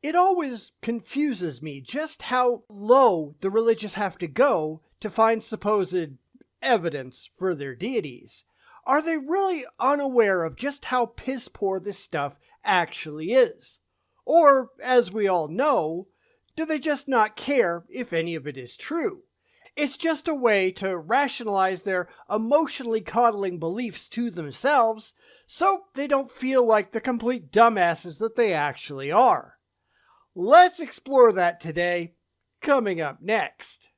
It always confuses me just how low the religious have to go to find supposed evidence for their deities. Are they really unaware of just how piss poor this stuff actually is? Or, as we all know, do they just not care if any of it is true? It's just a way to rationalize their emotionally coddling beliefs to themselves so they don't feel like the complete dumbasses that they actually are. Let's explore that today, coming up next.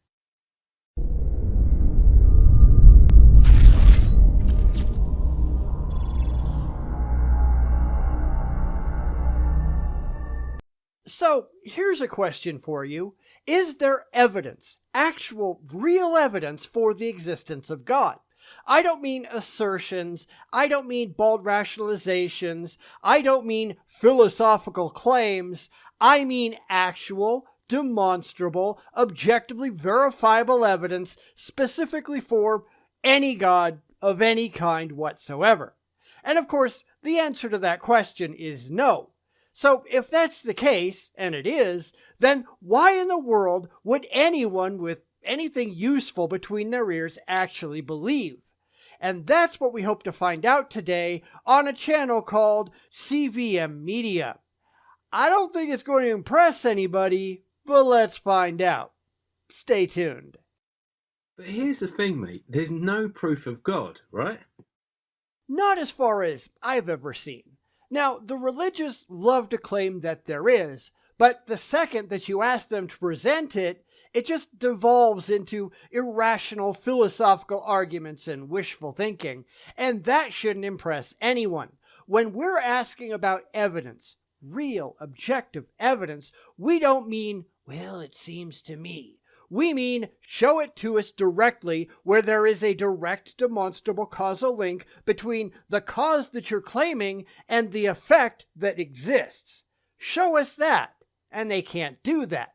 So, here's a question for you. Is there evidence, actual, real evidence for the existence of God? I don't mean assertions, I don't mean bald rationalizations, I don't mean philosophical claims, I mean actual, demonstrable, objectively verifiable evidence specifically for any God of any kind whatsoever. And of course, the answer to that question is no. So if that's the case, and it is, then why in the world would anyone with anything useful between their ears actually believe? And that's what we hope to find out today on a channel called CVMmedia. I don't think it's going to impress anybody, but let's find out. Stay tuned. But here's the thing, mate. There's no proof of God, right? Not as far as I've ever seen. Now, the religious love to claim that there is, but the second that you ask them to present it, it just devolves into irrational philosophical arguments and wishful thinking, and that shouldn't impress anyone. When we're asking about evidence, real, objective evidence, we don't mean, well, it seems to me. We mean, show it to us directly where there is a direct demonstrable causal link between the cause that you're claiming and the effect that exists. Show us that, and they can't do that.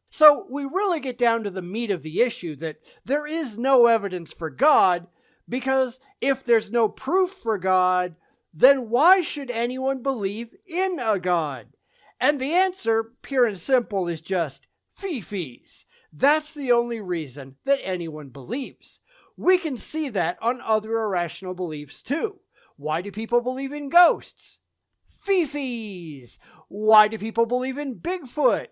So we really get down to the meat of the issue that there is no evidence for God, because if there's no proof for God, then why should anyone believe in a God? And the answer, pure and simple, is just fee-fees. That's the only reason that anyone believes. We can see that on other irrational beliefs too. Why do people believe in ghosts? Fee-fees. Why do people believe in Bigfoot?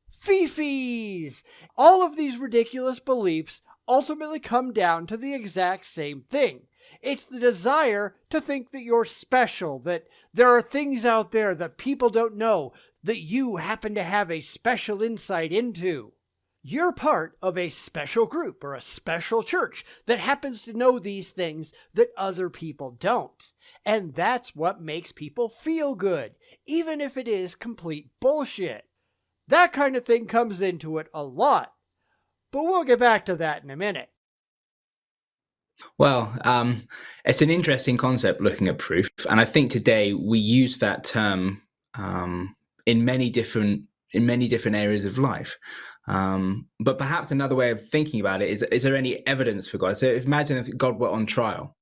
Fee-fees. All of these ridiculous beliefs ultimately come down to the exact same thing. It's the desire to think that you're special, that there are things out there that people don't know, that you happen to have a special insight into. You're part of a special group or a special church that happens to know these things that other people don't. And that's what makes people feel good, even if it is complete bullshit. That kind of thing comes into it a lot. But we'll get back to that in a minute. Well, it's an interesting concept looking at proof. And I think today we use that term in many different areas of life. But perhaps another way of thinking about it is there any evidence for God? So imagine if God were on trial.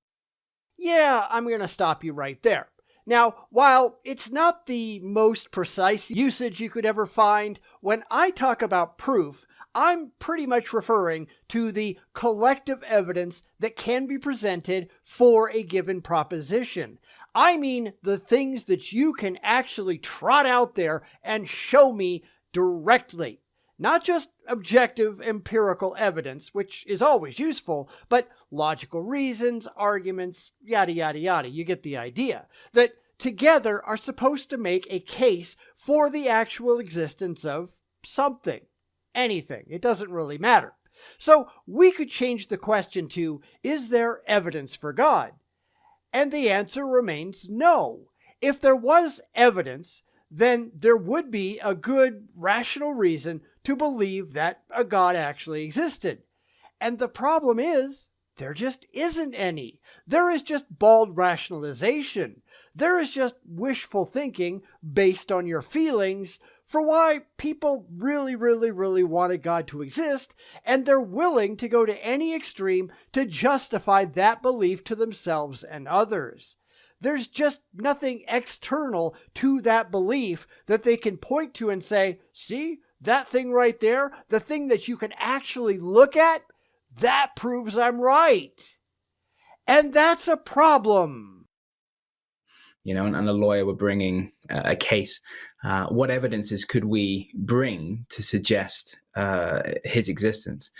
Yeah, I'm going to stop you right there. Now, while it's not the most precise usage you could ever find, when I talk about proof, I'm pretty much referring to the collective evidence that can be presented for a given proposition. I mean the things that you can actually trot out there and show me directly. Not just objective empirical evidence, which is always useful, but logical reasons, arguments, yada, yada, yada. You get the idea. That together are supposed to make a case for the actual existence of something. Anything. It doesn't really matter. So we could change the question to, is there evidence for God? And the answer remains no. If there was evidence, then there would be a good rational reason to believe that a God actually existed. And the problem is, there just isn't any. There is just bald rationalization. There is just wishful thinking based on your feelings for why people really, really, really wanted God to exist, and they're willing to go to any extreme to justify that belief to themselves and others. There's just nothing external to that belief that they can point to and say, see, that thing right there, the thing that you can actually look at, that proves I'm right. And that's a problem. And the lawyer were bringing a case. What evidences could we bring to suggest his existence?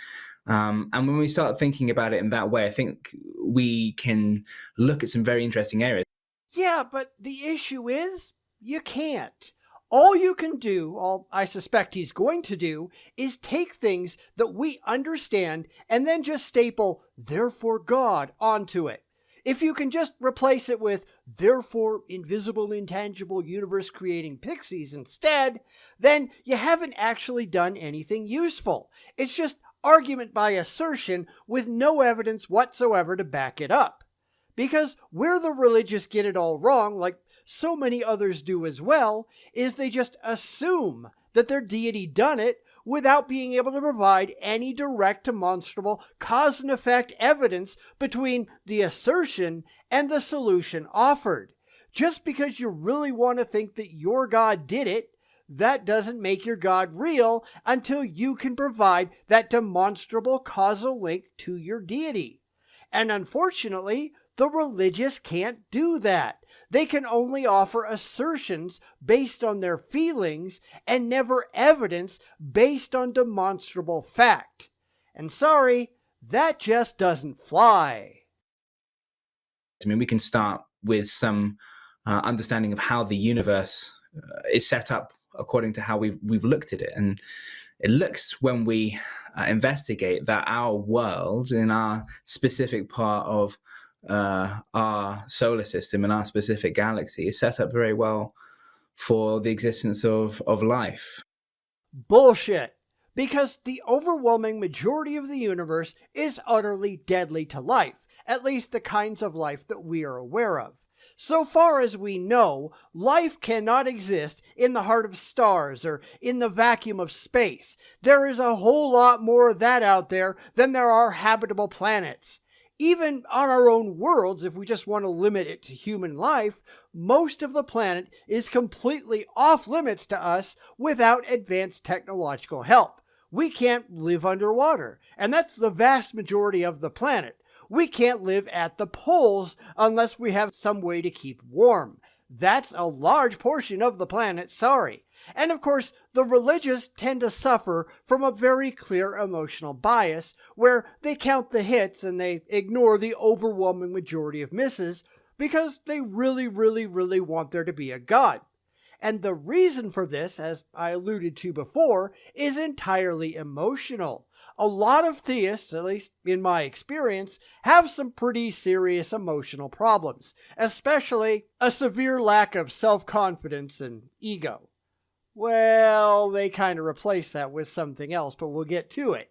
And when we start thinking about it in that way, I think we can look at some very interesting areas. Yeah, but the issue is you can't. All you can do, all I suspect he's going to do, is take things that we understand and then just staple, therefore God, onto it. If you can just replace it with, therefore invisible, intangible, universe-creating pixies instead, then you haven't actually done anything useful. It's just argument by assertion with no evidence whatsoever to back it up. Because where the religious get it all wrong, like so many others do as well, is they just assume that their deity done it without being able to provide any direct demonstrable cause and effect evidence between the assertion and the solution offered. Just because you really want to think that your God did it, that doesn't make your God real until you can provide that demonstrable causal link to your deity. And unfortunately, the religious can't do that. They can only offer assertions based on their feelings and never evidence based on demonstrable fact. And sorry, that just doesn't fly. I mean, we can start with some understanding of how the universe is set up according to how we've looked at it. And it looks, when we investigate, that our world in our specific part of our solar system and our specific galaxy is set up very well for the existence of life. Bullshit. Because the overwhelming majority of the universe is utterly deadly to life, at least the kinds of life that we are aware of. So far as we know, life cannot exist in the heart of stars or in the vacuum of space. There is a whole lot more of that out there than there are habitable planets. Even on our own worlds, if we just want to limit it to human life, most of the planet is completely off limits to us without advanced technological help. We can't live underwater, and that's the vast majority of the planet. We can't live at the poles unless we have some way to keep warm. That's a large portion of the planet, sorry. And of course, the religious tend to suffer from a very clear emotional bias where they count the hits and they ignore the overwhelming majority of misses because they really want there to be a God. And the reason for this, as I alluded to before, is entirely emotional. A lot of theists, at least in my experience, have some pretty serious emotional problems, especially a severe lack of self-confidence and ego. Well, they kind of replace that with something else, but we'll get to it.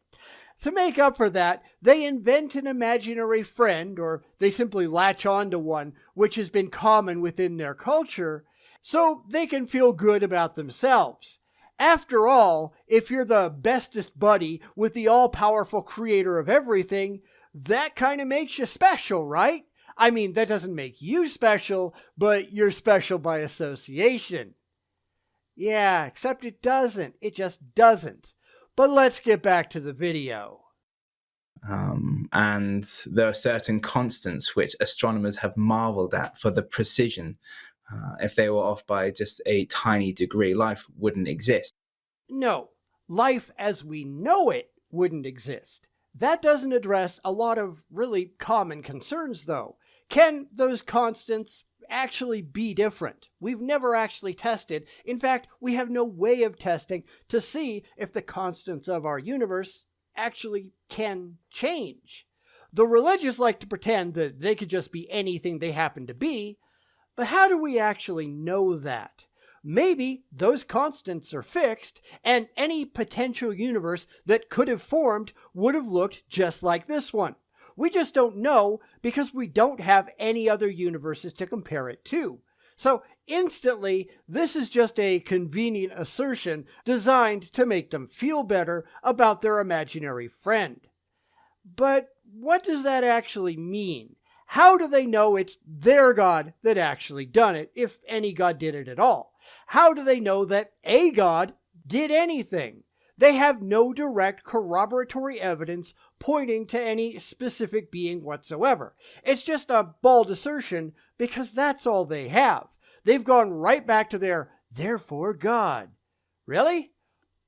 To make up for that, they invent an imaginary friend, or they simply latch onto one, which has been common within their culture, so they can feel good about themselves. After all, if you're the bestest buddy with the all-powerful creator of everything, that kind of makes you special, right? I mean, that doesn't make you special, but you're special by association. Yeah, except it doesn't. It just doesn't. But let's get back to the video. And there are certain constants which astronomers have marveled at for the precision. If they were off by just a tiny degree, life wouldn't exist. No, life as we know it wouldn't exist. That doesn't address a lot of really common concerns, though. Can those constants actually be different? We've never actually tested. In fact, we have no way of testing to see if the constants of our universe actually can change. The religious like to pretend that they could just be anything they happen to be, but how do we actually know that? Maybe those constants are fixed, and any potential universe that could have formed would have looked just like this one. We just don't know because we don't have any other universes to compare it to. So instantly, this is just a convenient assertion designed to make them feel better about their imaginary friend. But what does that actually mean? How do they know it's their God that actually done it, if any God did it at all? How do they know that a God did anything? They have no direct corroboratory evidence pointing to any specific being whatsoever. It's just a bald assertion because that's all they have. They've gone right back to their "therefore God." Really?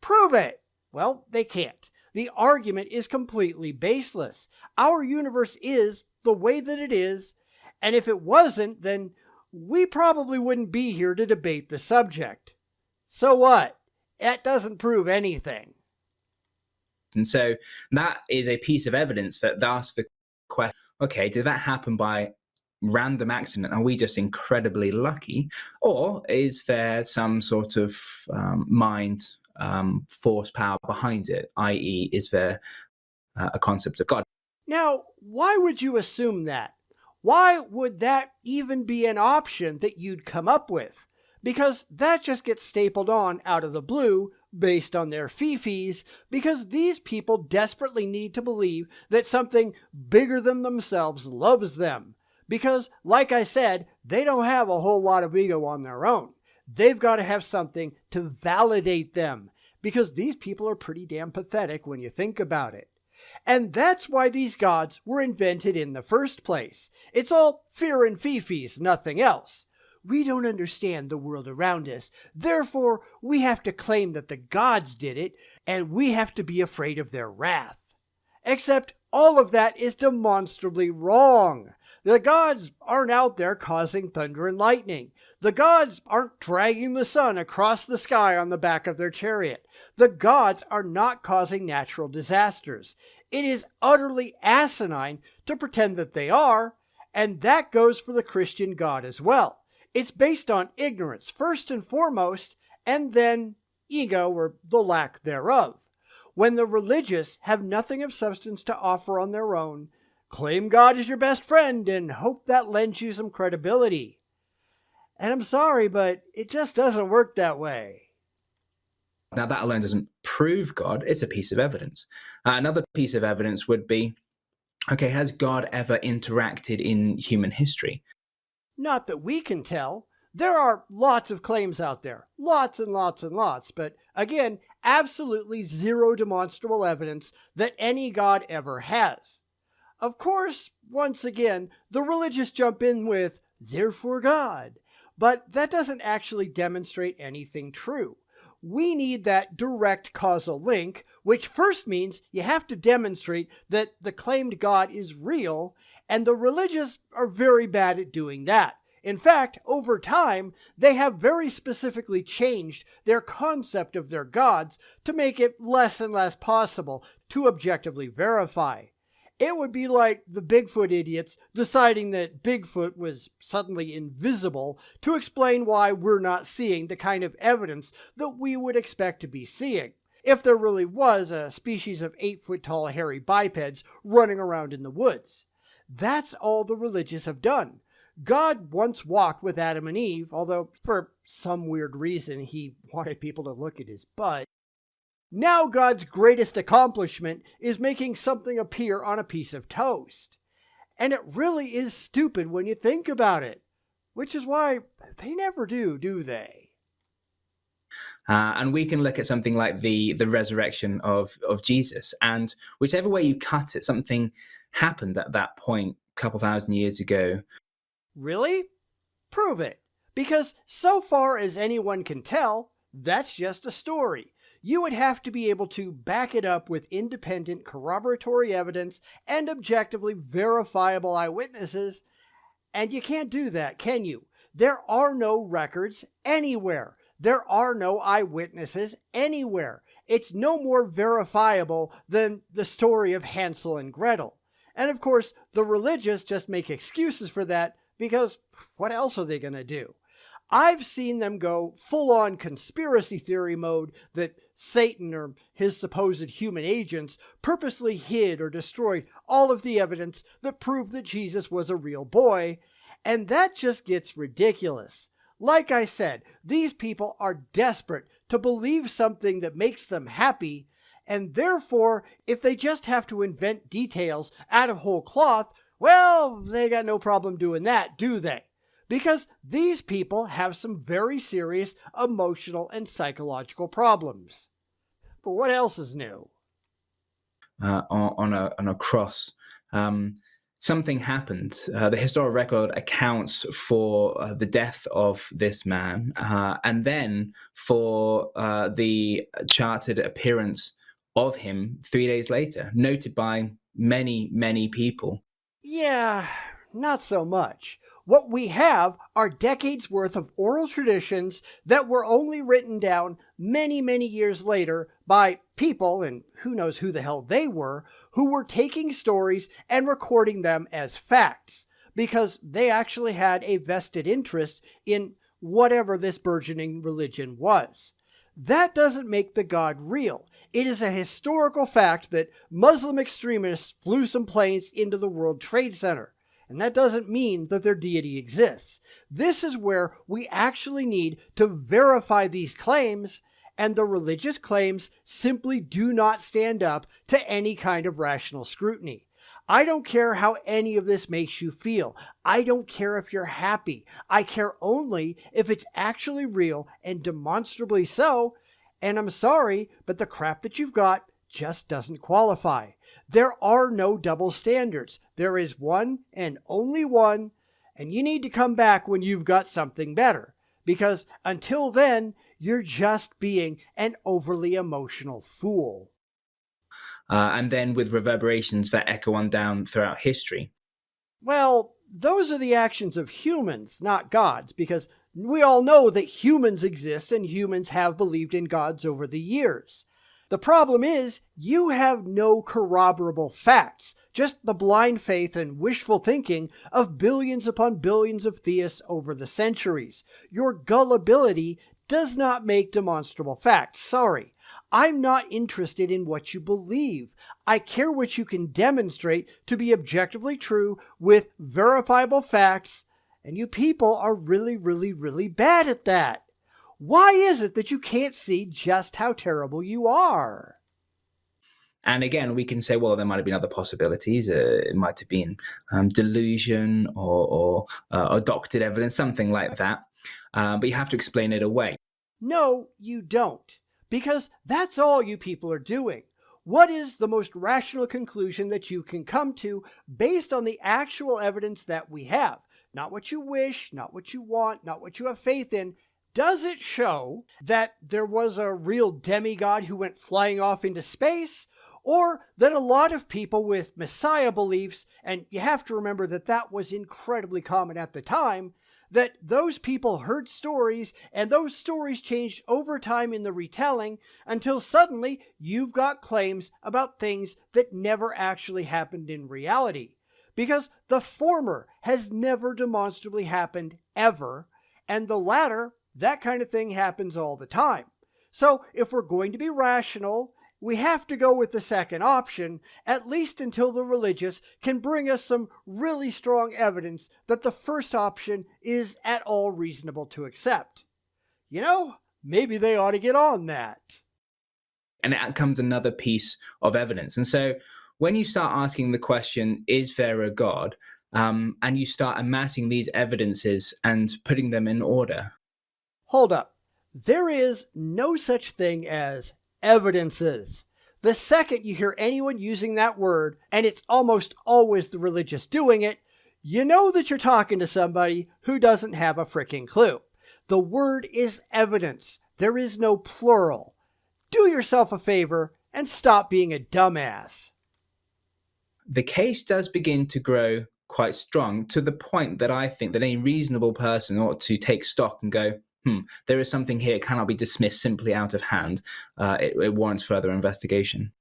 Prove it! Well, they can't. The argument is completely baseless. Our universe is the way that it is, and if it wasn't, then we probably wouldn't be here to debate the subject. So what? That doesn't prove anything. And so that is a piece of evidence that asks the question, okay, did that happen by random accident? Are we just incredibly lucky? Or is there some sort of mind force power behind it, i.e. is there a concept of God? Now, why would you assume that? Why would that even be an option that you'd come up with? Because that just gets stapled on out of the blue based on their fee-fees, because these people desperately need to believe that something bigger than themselves loves them. Because, like I said, they don't have a whole lot of ego on their own. They've got to have something to validate them, because these people are pretty damn pathetic when you think about it. And that's why these gods were invented in the first place. It's all fear and fee-fees, nothing else. We don't understand the world around us, therefore we have to claim that the gods did it, and we have to be afraid of their wrath. Except all of that is demonstrably wrong. The gods aren't out there causing thunder and lightning. The gods aren't dragging the sun across the sky on the back of their chariot. The gods are not causing natural disasters. It is utterly asinine to pretend that they are, and that goes for the Christian God as well. It's based on ignorance, first and foremost, and then ego, or the lack thereof. When the religious have nothing of substance to offer on their own, claim God as your best friend and hope that lends you some credibility. And I'm sorry, but it just doesn't work that way. Now, that alone doesn't prove God. It's a piece of evidence. Another piece of evidence would be, okay, has God ever interacted in human history? Not that we can tell. There are lots of claims out there. Lots and lots and lots. But again, absolutely zero demonstrable evidence that any God ever has. Of course, once again, the religious jump in with, "therefore God." But that doesn't actually demonstrate anything true. We need that direct causal link, which first means you have to demonstrate that the claimed God is real, and the religious are very bad at doing that. In fact, over time, they have very specifically changed their concept of their gods to make it less and less possible to objectively verify. It would be like the Bigfoot idiots deciding that Bigfoot was suddenly invisible to explain why we're not seeing the kind of evidence that we would expect to be seeing, if there really was a species of 8-foot-tall hairy bipeds running around in the woods. That's all the religious have done. God once walked with Adam and Eve, although for some weird reason he wanted people to look at his butt. Now God's greatest accomplishment is making something appear on a piece of toast. And it really is stupid when you think about it. Which is why they never do they? And we can look at something like the resurrection of Jesus. And whichever way you cut it, something happened at that point a couple thousand years ago. Really? Prove it. Because so far as anyone can tell, that's just a story. You would have to be able to back it up with independent corroboratory evidence and objectively verifiable eyewitnesses, and you can't do that, can you? There are no records anywhere. There are no eyewitnesses anywhere. It's no more verifiable than the story of Hansel and Gretel. And of course, the religious just make excuses for that because what else are they going to do? I've seen them go full-on conspiracy theory mode that Satan or his supposed human agents purposely hid or destroyed all of the evidence that proved that Jesus was a real boy, and that just gets ridiculous. Like I said, these people are desperate to believe something that makes them happy, and therefore, if they just have to invent details out of whole cloth, Well, they got no problem doing that, do they? Because these people have some very serious emotional and psychological problems. But what else is new? On a cross. Something happened. The historical record accounts for the death of this man, and then for the charted appearance of him 3 days later, noted by many, many people. Yeah, not so much. What we have are decades worth of oral traditions that were only written down many, many years later by people, and who knows who the hell they were, who were taking stories and recording them as facts because they actually had a vested interest in whatever this burgeoning religion was. That doesn't make the God real. It is a historical fact that Muslim extremists flew some planes into the World Trade Center. And that doesn't mean that their deity exists. This is where we actually need to verify these claims, and the religious claims simply do not stand up to any kind of rational scrutiny. I don't care how any of this makes you feel. I don't care if you're happy. I care only if it's actually real and demonstrably so. And I'm sorry, but the crap that you've got just doesn't qualify. There are no double standards. There is one and only one, and you need to come back when you've got something better. Because until then, you're just being an overly emotional fool. And then with reverberations that echo on down throughout history. Well, those are the actions of humans, not gods, because we all know that humans exist and humans have believed in gods over the years. The problem is, you have no corroborable facts, just the blind faith and wishful thinking of billions upon billions of theists over the centuries. Your gullibility does not make demonstrable facts. Sorry. I'm not interested in what you believe. I care what you can demonstrate to be objectively true with verifiable facts, and you people are really, really, really bad at that. Why is it that you can't see just how terrible you are? And again, we can say, well, there might have been other possibilities. It might have been delusion or doctored evidence, something like that. But you have to explain it away. No, you don't. Because that's all you people are doing. What is the most rational conclusion that you can come to based on the actual evidence that we have? Not what you wish, not what you want, not what you have faith in. Does it show that there was a real demigod who went flying off into space? Or that a lot of people with Messiah beliefs, and you have to remember that that was incredibly common at the time, that those people heard stories and those stories changed over time in the retelling until suddenly you've got claims about things that never actually happened in reality. Because the former has never demonstrably happened ever, and the latter, that kind of thing happens all the time. So if we're going to be rational, we have to go with the second option, at least until the religious can bring us some really strong evidence that the first option is at all reasonable to accept. You know, maybe they ought to get on that. And out comes another piece of evidence. And so when you start asking the question, is there a God? And you start amassing these evidences and putting them in order. Hold up. There is no such thing as evidences. The second you hear anyone using that word, and it's almost always the religious doing it, you know that you're talking to somebody who doesn't have a freaking clue. The word is evidence. There is no plural. Do yourself a favor and stop being a dumbass. The case does begin to grow quite strong to the point that I think that any reasonable person ought to take stock and go, there is something here. It cannot be dismissed simply out of hand. It warrants further investigation.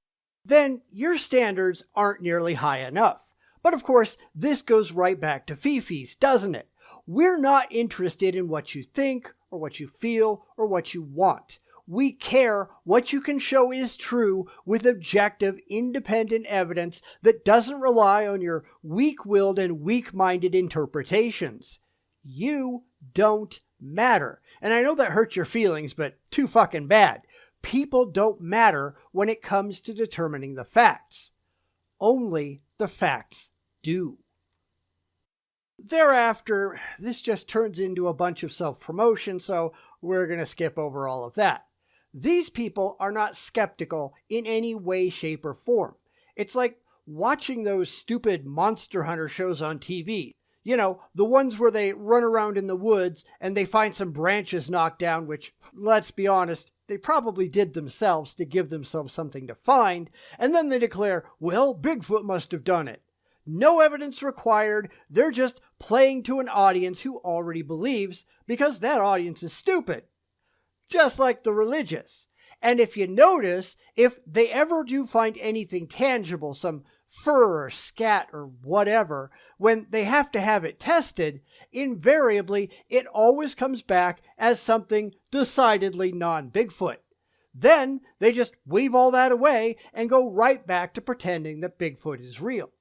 Then your standards aren't nearly high enough. But of course, this goes right back to Fifi's, doesn't it? We're not interested in what you think or what you feel or what you want. We care what you can show is true with objective, independent evidence that doesn't rely on your weak-willed and weak-minded interpretations. You don't matter. And I know that hurts your feelings, but too fucking bad. People don't matter when it comes to determining the facts. Only the facts do. Thereafter, this just turns into a bunch of self-promotion, so we're going to skip over all of that. These people are not skeptical in any way, shape, or form. It's like watching those stupid Monster Hunter shows on TV. You know, the ones where they run around in the woods and they find some branches knocked down, which, let's be honest, they probably did themselves to give themselves something to find, and then they declare, well, Bigfoot must have done it. No evidence required, they're just playing to an audience who already believes, because that audience is stupid. Just like the religious. And if you notice, if they ever do find anything tangible, some fur or scat or whatever, when they have to have it tested, invariably it always comes back as something decidedly non-Bigfoot. Then they just wave all that away and go right back to pretending that Bigfoot is real.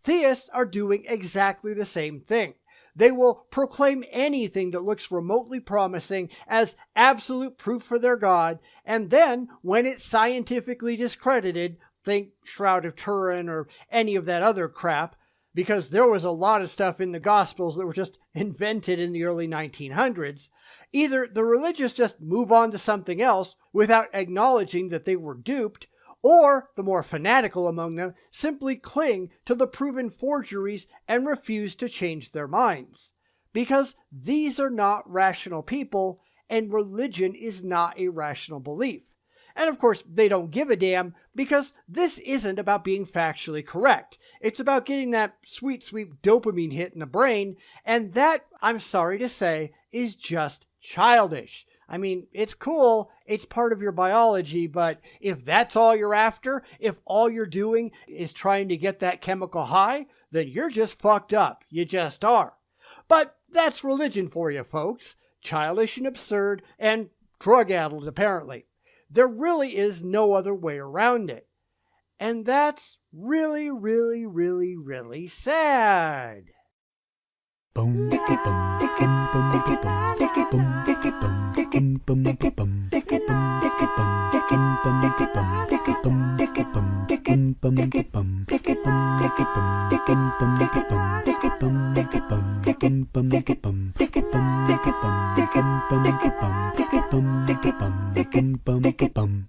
Theists are doing exactly the same thing. They will proclaim anything that looks remotely promising as absolute proof for their God, and then, when it's scientifically discredited, think Shroud of Turin or any of that other crap, because there was a lot of stuff in the Gospels that were just invented in the early 1900s, either the religious just move on to something else without acknowledging that they were duped, or the more fanatical among them simply cling to the proven forgeries and refuse to change their minds. Because these are not rational people, and religion is not a rational belief. And of course, they don't give a damn, because this isn't about being factually correct. It's about getting that sweet, sweet dopamine hit in the brain, and that, I'm sorry to say, is just childish. I mean, it's cool, it's part of your biology, but if that's all you're after, if all you're doing is trying to get that chemical high, then you're just fucked up. You just are. But that's religion for you, folks. Childish and absurd and drug-addled, apparently. There really is no other way around it. And that's really, really, really, really sad. Boom, boom, boom, boom.